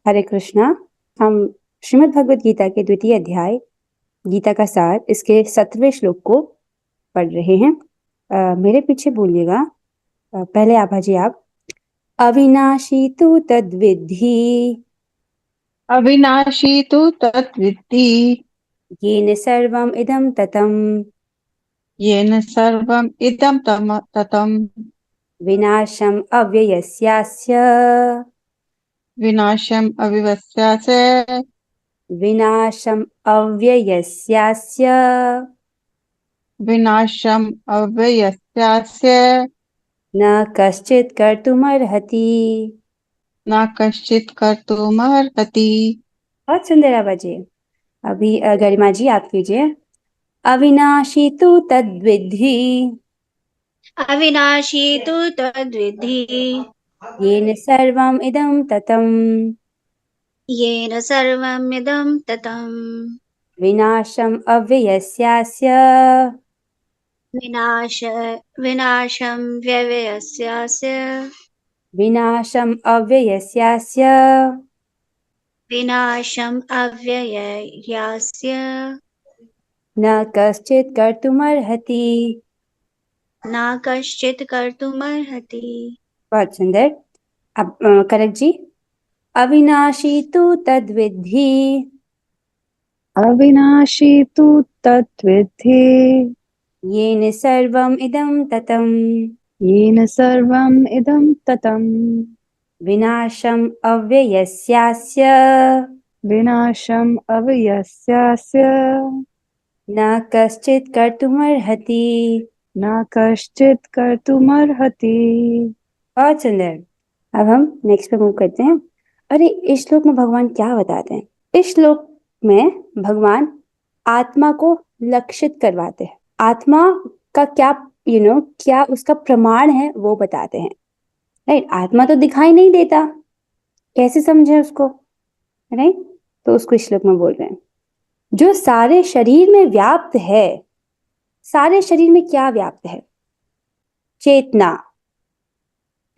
हरे कृष्णा। हम श्रीमद् भगवद गीता के द्वितीय अध्याय गीता का सार इसके 17वें श्लोक को पढ़ रहे हैं। मेरे पीछे बोलिएगा। पहले आप हाजी आप। अविनाशी तु तद्विद्धि अविनाशी तु तद्विद्धि येन सर्वम् इदं ततम् येन सर्वम् इदं ततम् विनाशम् अव्ययस्यास्य विनाशम् अविवस्यास्य विनाशम् अव्ययस्यास्य विनाशम् अव्ययस्यास्य न कश्चित् कर्तुमर्हति। न कश्चित् कर्तुमर्हति। बहुत सुंदर आवाज है। अभी गरिमा जी आप कीजिए। अविनाशी तु तद्विद्धि अविनाशी तु तद्विद्धि येन सर्वम् इदं ततम् येन सर्वमिदं ततम् विनाशम् अव्ययस्यास्य विनाशं व्यवयस्यास्य विनाशम् अव्ययस्यास्य विनाशम् अव्ययस्यास्य न कश्चित् कर्तुमर्हति। न कश्चित् कर्तुमर्हति। बहुत सुंदर। अब कनक जी। अविनाशी तु तद्विद्धि अविनाशी तु तद्विद्धि येन सर्वम् इदं ततम् येन सर्वम् इदं ततम् विनाशम् अव्ययस्यास्य विनाशम् अव्ययस्यास्य न कश्चित् कर्तुमर्हति। न कश्चित् कर्तुमर्हति। बहुत सुंदर। अब हम नेक्स्ट पे मूव करते हैं। अरे इस श्लोक में भगवान क्या बताते हैं? इस श्लोक में भगवान आत्मा को लक्षित करवाते हैं। आत्मा का क्या क्या उसका प्रमाण है वो बताते हैं। राइट। आत्मा तो दिखाई नहीं देता, कैसे समझे उसको? राइट। तो उसको इस श्लोक में बोल रहे हैं जो सारे शरीर में व्याप्त है। सारे शरीर में क्या व्याप्त है? चेतना।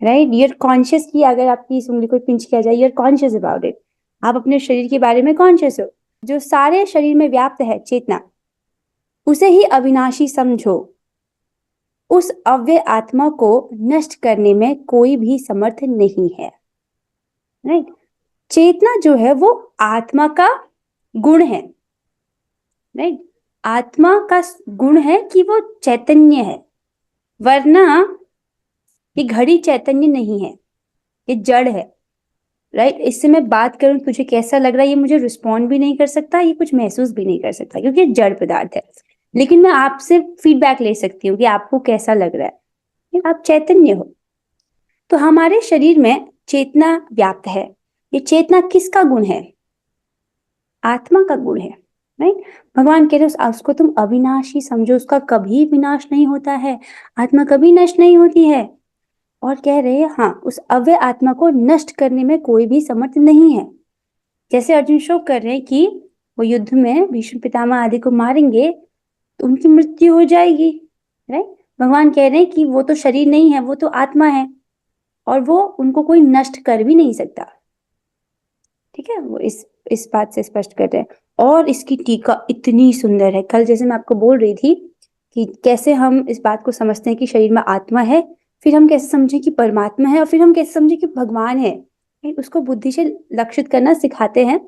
राइट। यूर कॉन्शियस की अगर आपकी इस उंगली को पिंच किया जाए, यूर कॉन्शियस अबाउट इट। आप अपने शरीर के बारे में कॉन्शियस हो। जो सारे शरीर में व्याप्त है चेतना, उसे ही अविनाशी समझो। उस अव्यय आत्मा को नष्ट करने में कोई भी समर्थ नहीं है। राइट। चेतना जो है वो आत्मा का गुण है। राइट। आत्मा का गुण है कि वो चैतन्य है, वरना ये घड़ी चैतन्य नहीं है, ये जड़ है। राइट। इससे मैं बात करूं तुझे कैसा लग रहा है, ये मुझे रिस्पॉन्ड भी नहीं कर सकता, ये कुछ महसूस भी नहीं कर सकता, क्योंकि ये जड़ पदार्थ है। लेकिन मैं आपसे फीडबैक ले सकती हूँ कि आपको कैसा लग रहा है। आप चैतन्य हो। तो हमारे शरीर में चेतना व्याप्त है। ये चेतना किसका गुण है? आत्मा का गुण है। राइट। भगवान कह रहे हो उसको तुम अविनाशी समझो, उसका कभी विनाश नहीं होता है, आत्मा कभी नष्ट नहीं होती है। और कह रहे हैं हाँ, उस अव्यय आत्मा को नष्ट करने में कोई भी समर्थ नहीं है। जैसे अर्जुन शोक कर रहे हैं कि वो युद्ध में भीष्म पितामह आदि को मारेंगे तो उनकी मृत्यु हो जाएगी। राइट। भगवान कह रहे हैं कि वो तो शरीर नहीं है, वो तो आत्मा है, और वो उनको कोई नष्ट कर भी नहीं सकता। ठीक है। वो इस बात से स्पष्ट कर रहे हैं। और इसकी टीका इतनी सुंदर है। कल जैसे मैं आपको बोल रही थी कि कैसे हम इस बात को समझते हैं कि शरीर में आत्मा है, फिर हम कैसे समझें कि परमात्मा है, और फिर हम कैसे समझें कि भगवान है। उसको बुद्धि से लक्षित करना सिखाते हैं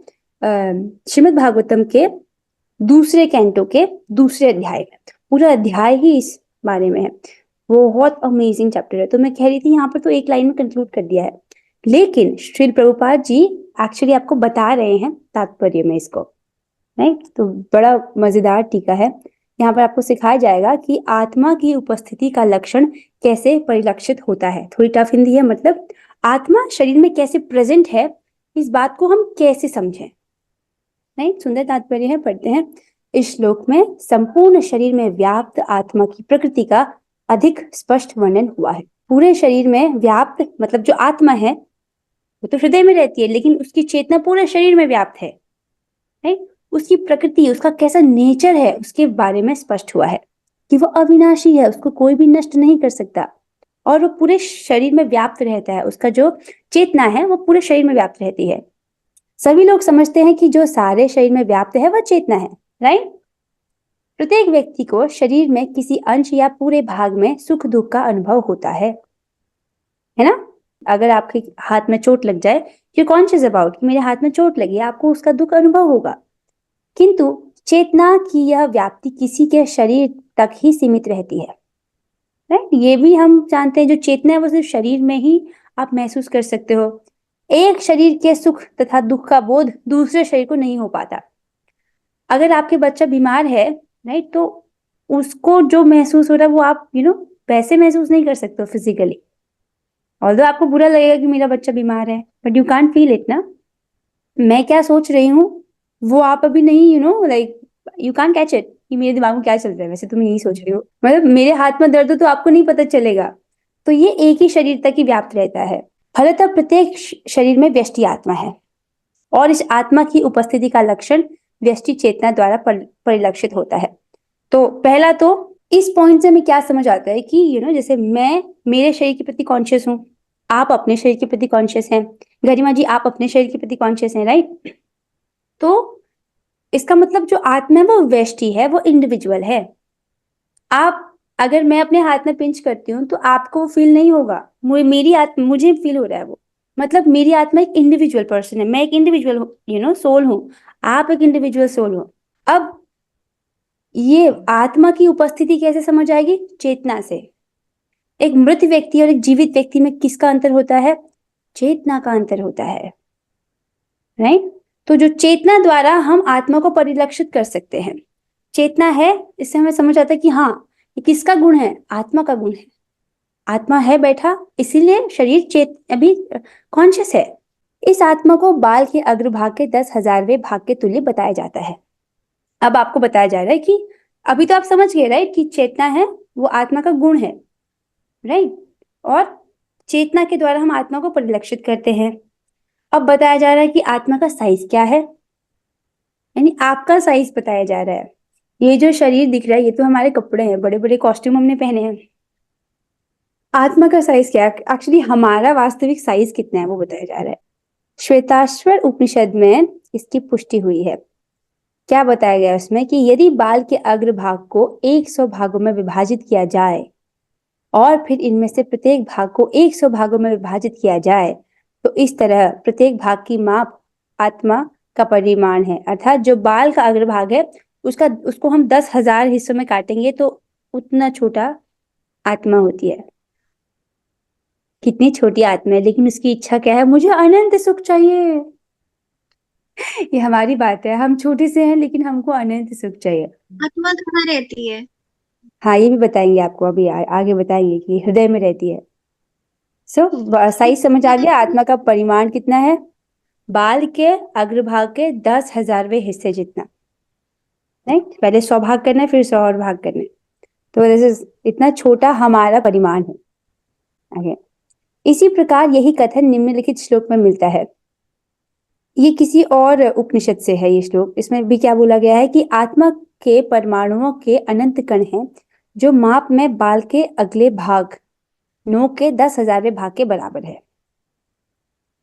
श्रीमद् भागवतम के दूसरे कैंटो के दूसरे अध्याय में। पूरा अध्याय ही इस बारे में है। वो बहुत अमेजिंग चैप्टर है। तो मैं कह रही थी यहाँ पर तो एक लाइन में कंक्लूड कर दिया है, लेकिन श्री प्रभुपाद जी एक्चुअली आपको बता रहे हैं तात्पर्य में इसको। राइट। तो बड़ा मजेदार टीका है। यहाँ पर आपको सिखाया जाएगा कि आत्मा की उपस्थिति का लक्षण कैसे परिलक्षित होता है। थोड़ी टफ हिंदी है, मतलब आत्मा शरीर में कैसे प्रेजेंट है, इस बात को हम कैसे समझें। राइट। सुंदर तात्पर्य है, पढ़ते हैं। इस श्लोक में संपूर्ण शरीर में व्याप्त आत्मा की प्रकृति का अधिक स्पष्ट वर्णन हुआ है। पूरे शरीर में व्याप्त मतलब जो आत्मा है वो तो हृदय में रहती है, लेकिन उसकी चेतना पूरे शरीर में व्याप्त है। राइट। उसकी प्रकृति, उसका कैसा नेचर है, उसके बारे में स्पष्ट हुआ है कि वो अविनाशी है, उसको कोई भी नष्ट नहीं कर सकता, और वो पूरे शरीर में व्याप्त रहता है। उसका जो चेतना है वो पूरे शरीर में व्याप्त रहती है। सभी लोग समझते हैं कि जो सारे शरीर में व्याप्त है वह चेतना है, राइट। प्रत्येक व्यक्ति को शरीर में किसी अंश या पूरे भाग में सुख दुख का अनुभव होता है ना। अगर आपके हाथ में चोट लग जाए, यू कॉन्शियस अबाउट कि मेरे हाथ में चोट लगी, आपको उसका दुख अनुभव होगा। किंतु चेतना की यह व्याप्ति किसी के शरीर तक ही सीमित रहती है, राइट। ये भी हम जानते हैं, जो चेतना है वो सिर्फ शरीर में ही आप महसूस कर सकते हो। एक शरीर के सुख तथा दुख का बोध दूसरे शरीर को नहीं हो पाता। अगर आपके बच्चा बीमार है, राइट, तो उसको जो महसूस हो रहा है वो आप वैसे महसूस नहीं कर सकते हो फिजिकली। ऑल्दो आपको बुरा लगेगा कि मेरा बच्चा बीमार है, but you can't feel it ना। मैं क्या सोच रही हूँ वो आप अभी नहीं like you can't catch it कि मेरे दिमाग में क्या चल रहा है। वैसे तुम यही सोच रही हो, मतलब मेरे हाथ में दर्द हो तो आपको नहीं पता चलेगा। तो ये एक ही शरीर तक ही व्याप्त रहता है। फलतः प्रत्येक शरीर में व्यष्टि आत्मा है और इस आत्मा की उपस्थिति का लक्षण व्यष्टि चेतना द्वारा परिलक्षित होता है। तो पहला तो इस पॉइंट से हमें क्या समझ आता है कि जैसे मैं मेरे शरीर के प्रति कॉन्शियस हूँ, आप अपने शरीर के प्रति कॉन्शियस हैं, गरिमा जी आप अपने शरीर के प्रति कॉन्शियस हैं, राइट। तो इसका मतलब जो आत्मा है वो व्यष्टि है, वो इंडिविजुअल है। आप अगर मैं अपने हाथ में पिंच करती हूँ तो आपको फील नहीं होगा, मेरी आत्मा मुझे फील हो रहा है वो। मतलब मेरी आत्मा एक इंडिविजुअल पर्सन है, मैं एक इंडिविजुअल सोल हूँ, आप एक इंडिविजुअल सोल हो। अब ये आत्मा की उपस्थिति कैसे समझ आएगी? चेतना से। एक मृत व्यक्ति और एक जीवित व्यक्ति में किसका अंतर होता है? चेतना का अंतर होता है, राइट। तो जो चेतना द्वारा हम आत्मा को परिलक्षित कर सकते हैं, चेतना है, इससे हमें समझ आता है कि हाँ ये किसका गुण है? आत्मा का गुण है। आत्मा है बैठा, इसीलिए शरीर अभी कॉन्शियस है। इस आत्मा को बाल के अग्रभाग के 10,000वें भाग के तुल्य बताया जाता है। अब आपको बताया जा रहा है कि अभी तो आप समझ गए, राइट, कि चेतना है वो आत्मा का गुण है, राइट, और चेतना के द्वारा हम आत्मा को परिलक्षित करते हैं। अब बताया जा रहा है कि आत्मा का साइज क्या है, यानी आपका साइज बताया जा रहा है। ये जो शरीर दिख रहा है ये तो हमारे कपड़े हैं, बड़े बड़े कॉस्ट्यूम हमने पहने हैं। आत्मा का साइज क्या है? एक्चुअली हमारा वास्तविक साइज कितना है वो बताया जा रहा है। श्वेताश्वर उपनिषद में इसकी पुष्टि हुई है। क्या बताया गया उसमें कि यदि बाल के अग्रभाग को 100 भागों में विभाजित किया जाए और फिर इनमें से प्रत्येक भाग को 100 भागों में विभाजित किया जाए तो इस तरह प्रत्येक भाग की माप आत्मा का परिमाण है। अर्थात जो बाल का अग्रभाग है उसको हम 10,000 हिस्सों में काटेंगे तो उतना छोटा आत्मा होती है। कितनी छोटी आत्मा है, लेकिन उसकी इच्छा क्या है? मुझे अनंत सुख चाहिए। ये हमारी बात है, हम छोटे से हैं लेकिन हमको अनंत सुख चाहिए। आत्मा कहाँ रहती है? हाँ ये भी बताएंगे आपको, अभी आगे बताएंगे कि हृदय में रहती है। साइज समझ आ गया? आत्मा का परिमाण कितना है? बाल के अग्रभाग के 10,000वें हिस्से जितना, राइट। पहले 100 भाग करना है, फिर 100 और भाग करना है, तो जैसे इतना छोटा हमारा परिमाण है। आगे इसी प्रकार यही कथन निम्नलिखित श्लोक में मिलता है। ये किसी और उपनिषद से है ये श्लोक। इसमें भी क्या बोला गया है कि आत्मा के परमाणुओं के अनंत कण हैं जो माप में बाल के अगले भाग नोक के 10,000वें भाग के बराबर है,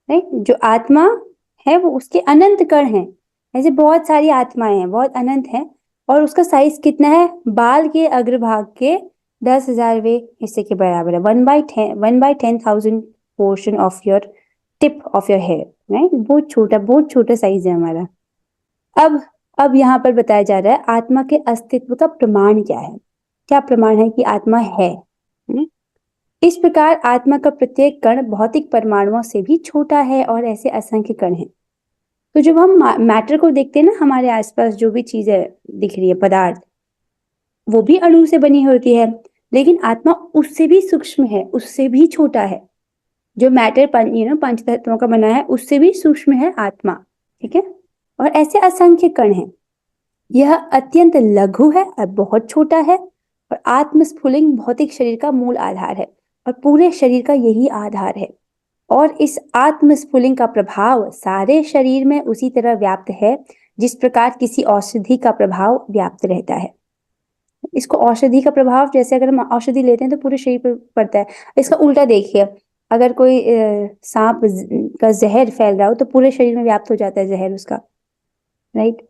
राइट। जो आत्मा है वो उसके अनंत कण हैं, ऐसे बहुत सारी आत्माएं हैं, बहुत अनंत हैं, और उसका साइज कितना है? बाल के अग्रभाग के 10,000वें हिस्से के बराबर है। 1/10,000 portion of your tip of your hair, right. बहुत छोटा साइज है हमारा। अब यहाँ पर बताया जा रहा है आत्मा के अस्तित्व का प्रमाण क्या है। क्या प्रमाण है कि आत्मा है? इस प्रकार आत्मा का प्रत्येक कण भौतिक परमाणुओं से भी छोटा है और ऐसे असंख्य कण हैं। तो जब हम मैटर को देखते हैं ना, हमारे आसपास जो भी चीजें दिख रही है, पदार्थ, वो भी अणु से बनी होती है, लेकिन आत्मा उससे भी सूक्ष्म है, उससे भी छोटा है। जो मैटर पंच तत्वों का बना है उससे भी सूक्ष्म है आत्मा, ठीक है। और ऐसे असंख्य कण हैं। यह अत्यंत लघु है और बहुत छोटा है, और आत्मस्फुलिंग भौतिक शरीर का मूल आधार है और पूरे शरीर का यही आधार है। और इस आत्मस्फुलिंग का प्रभाव सारे शरीर में उसी तरह व्याप्त है जिस प्रकार किसी औषधि का प्रभाव व्याप्त रहता है। इसको औषधि का प्रभाव, जैसे अगर हम औषधि लेते हैं तो पूरे शरीर पर पड़ता है। इसका उल्टा देखिए, अगर कोई सांप का जहर फैल रहा हो तो पूरे शरीर में व्याप्त हो जाता है जहर उसका, राइट।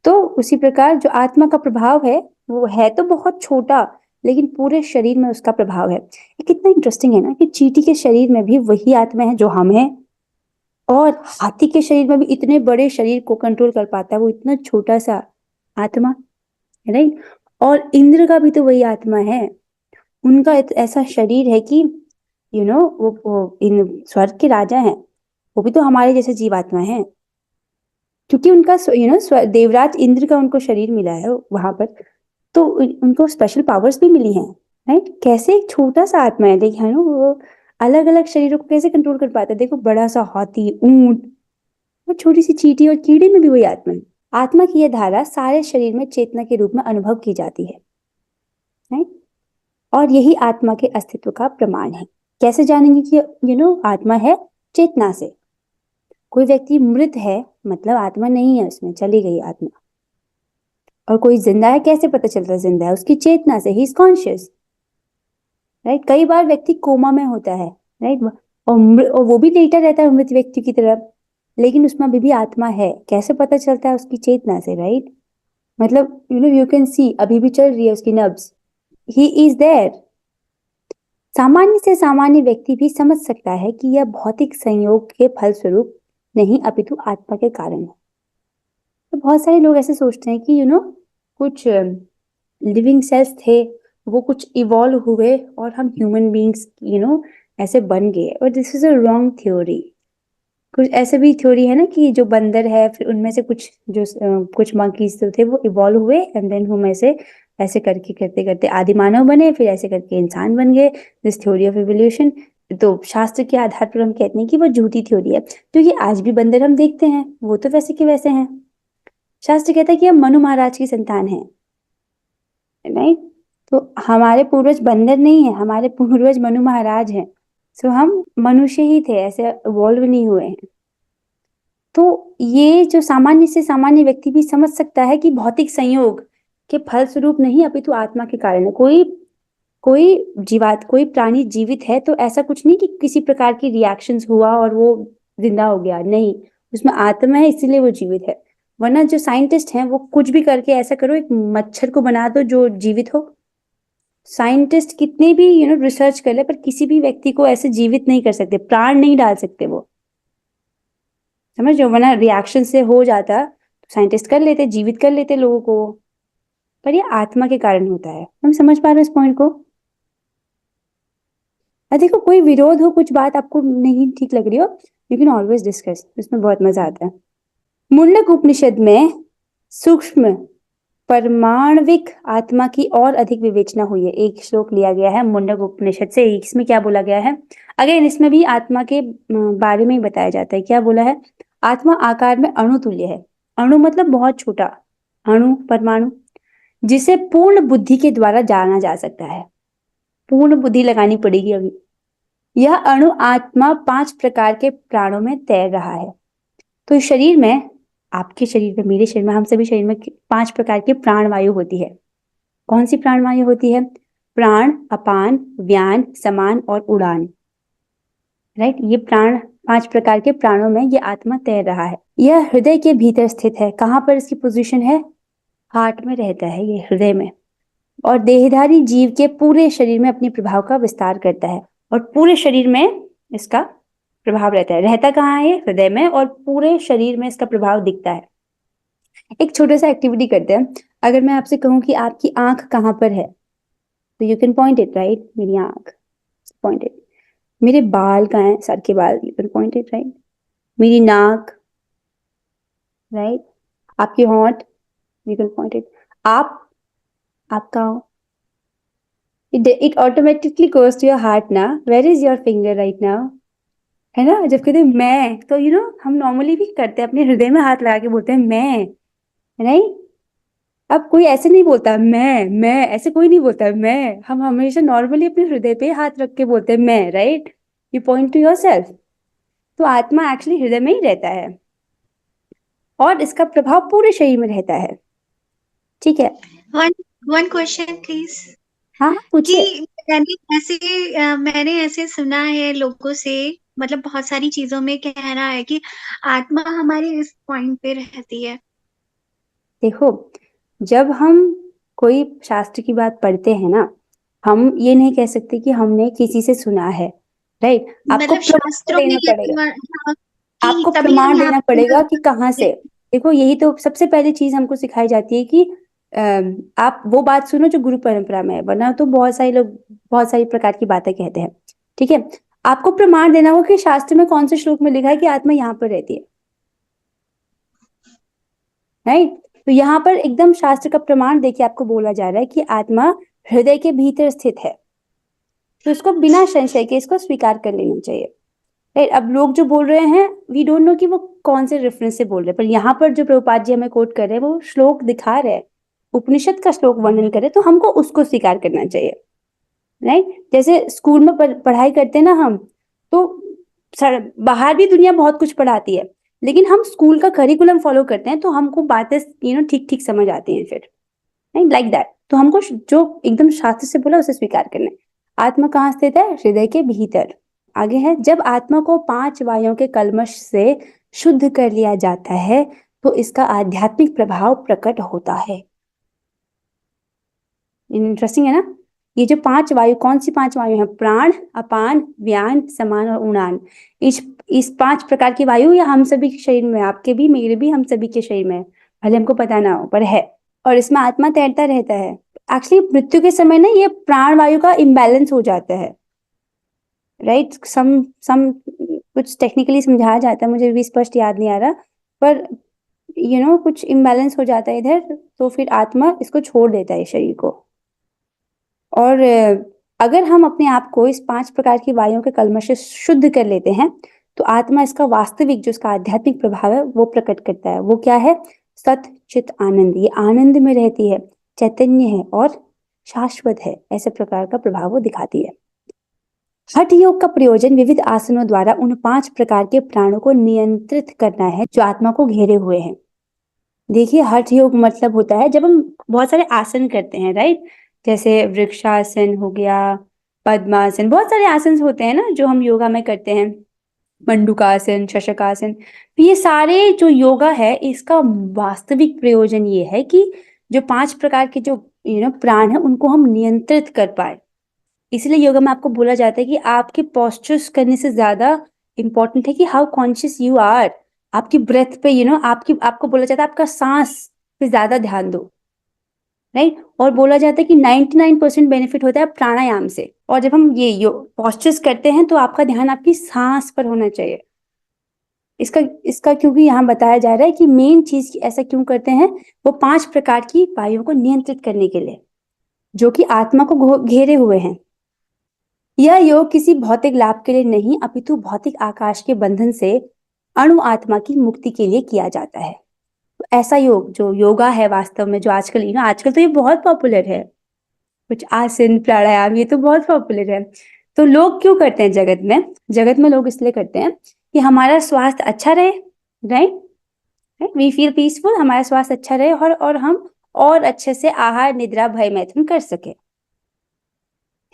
तो उसी प्रकार जो आत्मा का प्रभाव है वो है तो बहुत छोटा, लेकिन पूरे शरीर में उसका प्रभाव है। ये कितना इंटरेस्टिंग है ना कि चींटी के शरीर में भी वही आत्मा है जो हम हैं, और हाथी के शरीर में भी इतने बड़े शरीर को कंट्रोल कर पाता है वो इतना छोटा सा आत्मा, राइट। और इंद्र का भी तो वही आत्मा है, उनका ऐसा शरीर है कि वो इन स्वर्ग के राजा हैं, वो भी तो हमारे जैसे जीवात्मा हैं, क्योंकि उनका देवराज इंद्र का उनको शरीर मिला है वहां पर, तो उनको स्पेशल पावर्स भी मिली हैं, राइट। कैसे एक छोटा सा आत्मा है, देखिए ना वो अलग अलग शरीरों को कैसे कंट्रोल कर पाता है। देखो बड़ा सा हाथी, ऊंट, और छोटी सी चींटी और कीड़े में भी वही आत्मा है। आत्मा की यह धारा सारे शरीर में चेतना के रूप में अनुभव की जाती है, राइट। और यही आत्मा के अस्तित्व का प्रमाण है। कैसे जानेंगे कि आत्मा है? चेतना से। कोई व्यक्ति मृत है मतलब आत्मा नहीं है उसमें, चली गई आत्मा। और कोई जिंदा है, कैसे पता चलता है जिंदा है? उसकी चेतना से, ही इज कॉन्शियस, राइट। कई बार व्यक्ति कोमा में होता है, राइट, और वो भी लेटा रहता है मृत व्यक्ति की तरह, लेकिन उसमें अभी भी आत्मा है। कैसे पता चलता है? उसकी चेतना से, राइट। मतलब यू कैन सी अभी भी चल रही है उसकी नब्ज, ही इज देयर। सामान्य से सामान्य व्यक्ति भी समझ सकता है कि यह भौतिक संयोग के फलस्वरूप नहीं अपितु आत्मा के कारण है। तो बहुत सारे लोग ऐसे सोचते हैं कि कुछ लिविंग सेल्स थे, वो कुछ इवॉल्व हुए और हम ह्यूमन बींग्स ऐसे बन गए, और this is a wrong theory. कुछ ऐसे भी थ्योरी है ना कि जो बंदर है फिर उनमें से कुछ मंकीज तो थे वो इवॉल्व हुए, एंड देन हम ऐसे करके करते करते आदि मानव बने, फिर ऐसे करके इंसान बन गए। दिस थ्योरी ऑफ इवोल्यूशन, तो शास्त्र के आधार पर हम कहते हैं कि वो झूठी थ्योरी है, क्योंकि आज भी बंदर हम देखते हैं वो तो वैसे के वैसे हैं। शास्त्र कहता है कि हम मनु महाराज की संतान हैं, राइट। तो हमारे पूर्वज बंदर नहीं है, हमारे पूर्वज मनु महाराज हैं। सो हम मनुष्य ही थे, ऐसे इवॉल्व नहीं हुए हैं। तो ये जो सामान्य से सामान्य व्यक्ति भी समझ सकता है कि भौतिक संयोग के फलस्वरूप नहीं अपितु आत्मा के कारण है। कोई प्राणी जीवित है तो ऐसा कुछ नहीं कि किसी प्रकार की रिएक्शंस हुआ और वो जिंदा हो गया, नहीं, उसमें आत्मा है इसीलिए वो जीवित है। वरना जो साइंटिस्ट हैं वो कुछ भी करके ऐसा करो, एक मच्छर को बना दो जो जीवित हो। साइंटिस्ट कितने भी रिसर्च कर ले पर किसी भी व्यक्ति को ऐसे जीवित नहीं कर सकते, प्राण नहीं डाल सकते वो, समझ रहे हो? वरना रिएक्शन से हो जाता तो साइंटिस्ट कर लेते, जीवित कर लेते लोगों को, पर ये आत्मा के कारण होता है। हम समझ पा रहे हैं इस पॉइंट को? देखो कोई विरोध हो, कुछ बात आपको नहीं ठीक लग रही हो, यू कैन ऑलवेज डिस्कस, इसमें बहुत मजा आता है। मुंडक उपनिषद में सूक्ष्म परमाणविक आत्मा की और अधिक विवेचना हुई है। एक श्लोक लिया गया है मुंडक उपनिषद से, इसमें क्या बोला गया है? अगेन इसमें भी आत्मा के बारे में ही बताया जाता है। क्या बोला है? आत्मा आकार में अणु तुल्य है। अणु मतलब बहुत छोटा अणु, परमाणु, जिसे पूर्ण बुद्धि के द्वारा जाना जा सकता है। पूर्ण बुद्धि लगानी पड़ेगी अभी। यह अणु आत्मा 5 प्रकार के प्राणों में तैर रहा है। तो इस शरीर में, आपके शरीर में, मेरे शरीर में, हम सभी शरीर में 5 प्रकार की प्राण वायु होती है। कौन सी प्राण वायु होती है? प्राण, अपान, व्यान, समान और उड़ान, राइट। ये प्राण, 5 प्रकार के प्राणों में ये आत्मा तैर रहा है। यह हृदय के भीतर स्थित है। कहाँ पर इसकी पोजीशन है? हार्ट में रहता है ये, हृदय में। और देहधारी जीव के पूरे शरीर में अपने प्रभाव का विस्तार करता है, और पूरे शरीर में इसका प्रभाव रहता है। रहता कहाँ है? हृदय में, और पूरे शरीर में इसका प्रभाव दिखता है। एक छोटा सा एक्टिविटी करते हैं। अगर मैं आपसे कहूं कि आपकी आंख कहाँ पर है, तो you can point it, right. मेरी आंख, पॉइंट इट। मेरे बाल कहाँ हैं? सर के बाल, you can point it, right. मेरी नाक, राइट। आपकी होंठ, यू कैन पॉइंट इट। आप कहाँ हो? It automatically goes to your heart ना। Where is your finger right now? है ना? जब कहते हैं मैं, तो हम नॉर्मली भी करते हैं, अपने हृदय में हाथ लगा के बोलते हैं मैं, नहीं। अब कोई ऐसे नहीं बोलता मैं, ऐसे कोई नहीं बोलता मैं। हम हमेशा नॉर्मली अपने हृदय पे हाथ रख के बोलते हैं मैं, right. You point two your self. तो आत्मा एक्चुअली हृदय में ही रहता है, और इसका प्रभाव पूरे शरीर में रहता है, ठीक है। One question please. हाँ, पूछिए। कि मैंने ऐसे सुना है लोगों से, मतलब बहुत सारी चीजों में कह रहा है कि आत्मा हमारी इस पॉइंट पे रहती है। देखो, जब हम कोई शास्त्र की बात पढ़ते हैं ना, हम ये नहीं कह सकते कि हमने किसी से सुना है, राइट? आपको मतलब प्रमाण शास्त्रों में देना ये पड़ेगा, हाँ, कि आपको तभी हम प्रमाण यहाँ देना पे पड़ेगा कि कहाँ से। देखो, यही तो सबसे पहली चीज हमको सिखाई जाती है कि आप वो बात सुनो जो गुरु परंपरा में है, वरना तो बहुत सारे लोग बहुत सारी प्रकार की बातें कहते हैं। ठीक है, आपको प्रमाण देना होगा कि शास्त्र में कौन से श्लोक में लिखा है कि आत्मा यहाँ पर रहती है, राइट? तो यहाँ पर एकदम शास्त्र का प्रमाण देखिए आपको बोला जा रहा है कि आत्मा हृदय के भीतर स्थित है, तो इसको बिना संशय के इसको स्वीकार कर लेना चाहिए, राइट? अब लोग जो बोल रहे हैं, वी डोंट नो कि वो कौन से रेफरेंस से बोल रहे हैं, पर यहाँ पर जो प्रभुपाद जी हमें कोट कर रहे हैं वो श्लोक दिखा रहे हैं, उपनिषद का श्लोक वर्णन करे, तो हमको उसको स्वीकार करना चाहिए, राइट? जैसे स्कूल में पढ़ाई करते हैं ना हम, तो बाहर भी दुनिया बहुत कुछ पढ़ाती है, लेकिन हम स्कूल का करिकुलम फॉलो करते हैं तो हमको बातें ठीक ठीक समझ आती हैं फिर, नहीं लाइक दैट। तो हमको जो एकदम शास्त्र से बोला उसे स्वीकार करना है। आत्मा कहाँ स्थित है? हृदय के भीतर। आगे है, जब आत्मा को 5 वायुओं के कल्मश से शुद्ध कर लिया जाता है तो इसका आध्यात्मिक प्रभाव प्रकट होता है। इंटरेस्टिंग है ना? ये जो 5 वायु, कौन सी 5 वायु है? प्राण, अपान, व्यान, समान और उड़ान। इस 5 प्रकार की वायु या हम सभी के शरीर में, आपके भी, मेरे भी, हम सभी के शरीर में है, भले हमको पता ना हो पर है, और इसमें आत्मा तैरता रहता है। एक्चुअली मृत्यु के समय ना ये प्राण वायु का इम्बैलेंस हो जाता है, राइट? सम कुछ टेक्निकली समझाया जाता है, मुझे भी स्पष्ट याद नहीं आ रहा, पर कुछ इम्बैलेंस हो जाता है इधर, तो फिर आत्मा इसको छोड़ देता है शरीर को। और अगर हम अपने आप को इस 5 प्रकार की वायुओं के कलमश से शुद्ध कर लेते हैं तो आत्मा इसका वास्तविक जो इसका आध्यात्मिक प्रभाव है वो प्रकट करता है। वो क्या है? सत चित आनंद। ये आनंद में रहती है, चैतन्य है और शाश्वत है, ऐसे प्रकार का प्रभाव वो दिखाती है। हठ योग का प्रयोजन विविध आसनों द्वारा उन 5 प्रकार के प्राणों को नियंत्रित करना है जो आत्मा को घेरे हुए हैं। देखिए, हठ योग मतलब होता है जब हम बहुत सारे आसन करते हैं, राइट? जैसे वृक्षासन हो गया, पद्मासन, बहुत सारे आसन होते हैं ना जो हम योगा में करते हैं, मंडूकासन, शशकासन। तो ये सारे जो योगा है इसका वास्तविक प्रयोजन ये है कि जो 5 प्रकार के जो प्राण है उनको हम नियंत्रित कर पाए। इसलिए योगा में आपको बोला जाता है कि आपके पोस्चर्स करने से ज्यादा इंपॉर्टेंट है कि हाउ कॉन्शियस यू आर। आपकी ब्रेथ पे आपको बोला जाता है आपका सांस पे ज्यादा ध्यान दो, राइट? और बोला जाता है कि 99% बेनिफिट होता है प्राणायाम से। और जब हम ये पोस्चर्स करते हैं तो आपका ध्यान आपकी सांस पर होना चाहिए। इसका इसका क्योंकि यहाँ बताया जा रहा है कि मेन चीज ऐसा क्यों करते हैं, वो 5 प्रकार की वायुओं को नियंत्रित करने के लिए जो कि आत्मा को घेरे हुए हैं। यह योग किसी भौतिक लाभ के लिए नहीं अपितु भौतिक आकाश के बंधन से अणु आत्मा की मुक्ति के लिए किया जाता है। तो ऐसा योग जो योगा है वास्तव में, जो आजकल आजकल तो ये बहुत पॉपुलर है, कुछ आसन प्राणायाम, ये तो बहुत पॉपुलर है। तो लोग क्यों करते हैं जगत में लोग इसलिए करते हैं कि हमारा स्वास्थ्य अच्छा रहे, राइट? वी फील पीसफुल, हमारा स्वास्थ्य अच्छा रहे और हम और अच्छे से आहार निद्रा भय मैथुन कर सके,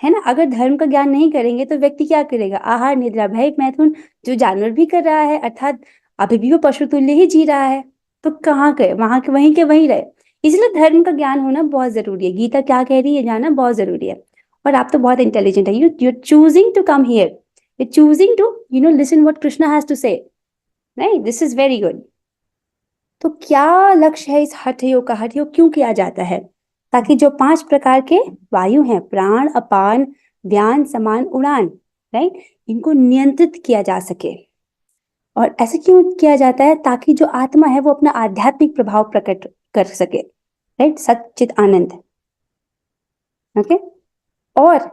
है ना? अगर धर्म का ज्ञान नहीं करेंगे तो व्यक्ति क्या करेगा? आहार निद्रा भय मैथुन जो जानवर भी कर रहा है, अर्थात अभी भी वो पशु तुल्य ही जी रहा है, तो कहाँ गए? वहां के वहीं के वहीं रहे। इसलिए धर्म का ज्ञान होना बहुत जरूरी है। गीता क्या कह रही है जानना बहुत जरूरी है। और आप तो बहुत इंटेलिजेंट है, you choosing to come here, you choosing to listen what Krishna has to say, right? This is very good. तो क्या लक्ष्य है इस हठ योग का? हठ योग क्यों किया जाता है? ताकि जो 5 प्रकार के वायु हैं, प्राण, अपान, व्यान, समान, उड़ान, राइट, इनको नियंत्रित किया जा सके। और ऐसे क्यों किया जाता है? ताकि जो आत्मा है वो अपना आध्यात्मिक प्रभाव प्रकट कर सके, राइट? सच्चित आनंद। ओके। और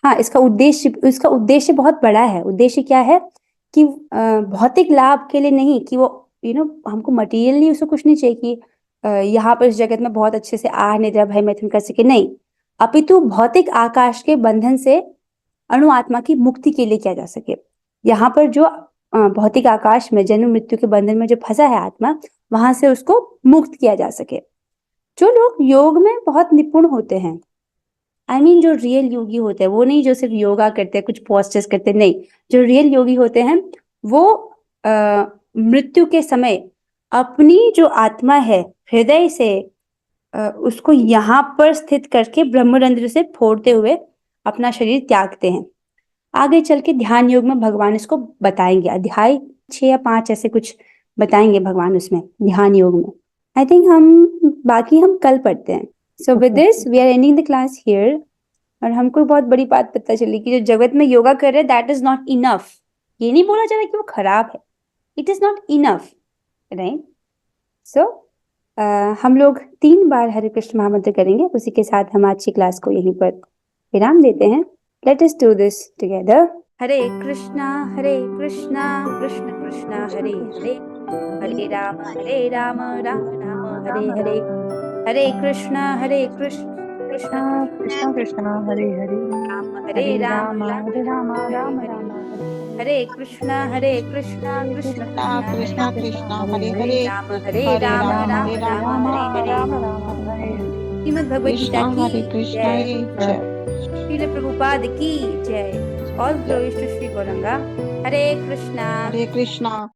हाँ, इसका उद्देश्य बहुत बड़ा है। उद्देश्य क्या है कि भौतिक लाभ के लिए नहीं, कि वो हमको मटेरियली उसको कुछ नहीं चाहिए कि यहाँ पर इस जगत में बहुत अच्छे से आहार निद्रा भय मैथुन कर सके, नहीं, अपितु भौतिक आकाश के बंधन से अणु आत्मा की मुक्ति के लिए किया जा सके। यहाँ पर जो भौतिक आकाश में जन्म मृत्यु के बंधन में जो फंसा है आत्मा, वहां से उसको मुक्त किया जा सके। जो लोग योग में बहुत निपुण होते हैं, आई मीन जो रियल योगी होते हैं वो नहीं जो सिर्फ योगा करते हैं, कुछ पोस्चर्स करते हैं, नहीं, जो रियल योगी होते हैं वो मृत्यु के समय अपनी जो आत्मा है हृदय से उसको यहाँ पर स्थित करके ब्रह्मरंध्र से फोड़ते हुए अपना शरीर त्यागते हैं। आगे चल के ध्यान योग में भगवान इसको बताएंगे, अध्याय 6 या 5 ऐसे कुछ बताएंगे भगवान उसमें ध्यान योग में। आई थिंक बाकी हम कल पढ़ते हैं। So with this we are ending the class here. और हमको बहुत बड़ी बात पता चली कि जो जगत में योगा कर रहे हैं दैट इज नॉट इनफ। ये नहीं बोला जा रहा कि वो खराब है, it is not enough, right? So हम लोग 3 बार हरे कृष्ण महामंत्र करेंगे। उसी के साथ हम आज की क्लास को यहीं पर विराम देते हैं। Let us do this together. Hare Krishna Krishna Krishna Hare Hare, Hare Rama Rama Rama Hare Hare, Hare Krishna Krishna Krishna Krishna Hare Hare, Hare Rama Hare Rama Rama Rama Hare Krishna Krishna Krishna Krishna Hare Hare, Hare Hare Rama Rama Rama Hare Rama Rama Hare Rama Hare. Rama Hare Hare. Shrimad Bhagavad Gita Krishna Hare की कृष्ण जय, जय। श्रील प्रभुपाद की जय। All glories to Shri Gauranga. Hare Krishna Hare Krishna.